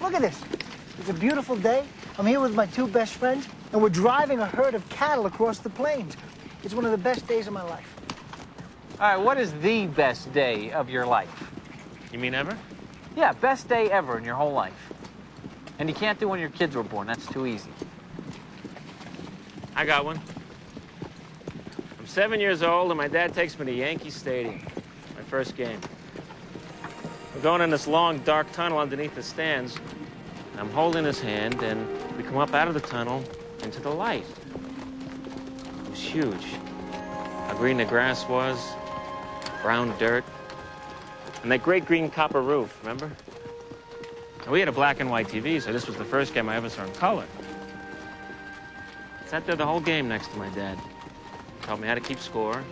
Look at this. It's a beautiful day. I'm here with my two best friends, and we're driving a herd of cattle across the plains. It's one of the best days of my life. All right, what is the best day of your life? You mean ever? Yeah, best day ever in your whole life. And you can't do when your kids were born. That's too easy. I got one. I'm 7 years old, and my dad takes me to Yankee Stadium. My first game. We're going in this long, dark tunnel underneath the stands. I'm holding his hand, and we come up out of the tunnel into the light. It was huge. How green the grass was, brown dirt, and that great green copper roof, remember? And we had a black and white TV, so this was the first game I ever saw in color. I sat there the whole game next to my dad. Taught me how to keep score.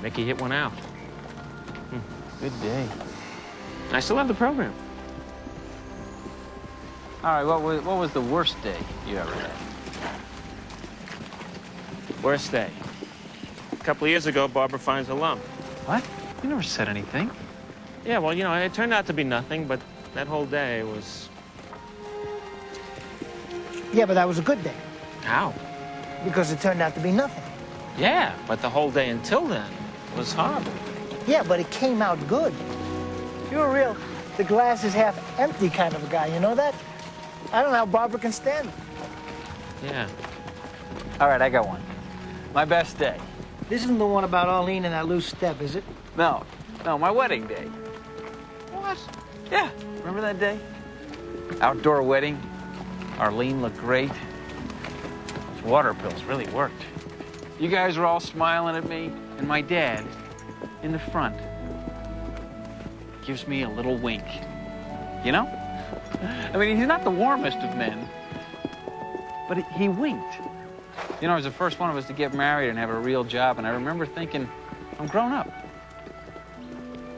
Mickey hit one out. Good day. I still have the program. All right, what was the worst day you ever had? Worst day. A couple of years ago, Barbara finds a lump. What? You never said anything. Yeah, well, you know, it turned out to be nothing, but that whole day was... Yeah, but that was a good day. How? Because it turned out to be nothing. Yeah, but the whole day until then was horrible. Yeah, but it came out good. You're a real, the glass is half empty kind of a guy, you know that? I don't know how Barbara can stand it. Yeah. All right, I got one. My best day. This isn't the one about Arlene and that loose step, is it? No, my wedding day. What? Yeah, remember that day? Outdoor wedding. Arlene looked great. Those water pills really worked. You guys were all smiling at me, and my dad, in the front, gives me a little wink. You know? I mean, he's not the warmest of men, but he winked. You know, he was the first one of us to get married and have a real job, and I remember thinking, I'm grown up.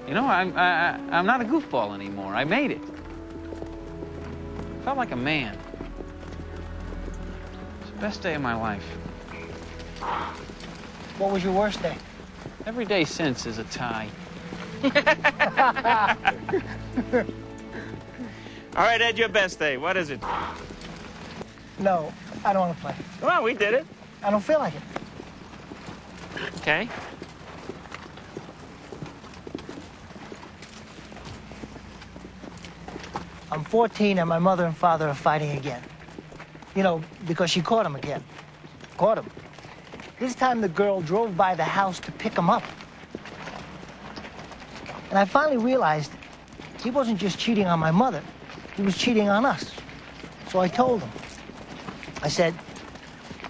You know, I'm not a goofball anymore. I made it. Felt like a man. It's the best day of my life. What was your worst day? Every day since is a tie. All right, Ed, your best day. What is it? No, I don't want to play. Come on, we did it. I don't feel like it. Okay. I'm 14 and my mother and father are fighting again. You know, because she caught him again. Caught him. This time the girl drove by the house to pick him up. And I finally realized he wasn't just cheating on my mother, he was cheating on us. So I told him. I said,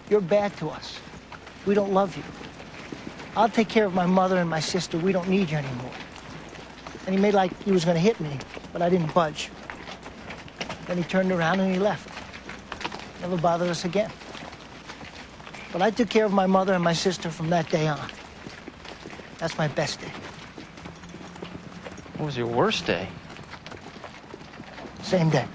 you're bad to us. We don't love you. I'll take care of my mother and my sister. We don't need you anymore. And he made like he was going to hit me, but I didn't budge. Then he turned around and he left. Never bothered us again. But I took care of my mother and my sister from that day on. That's my best day. What was your worst day? Same day.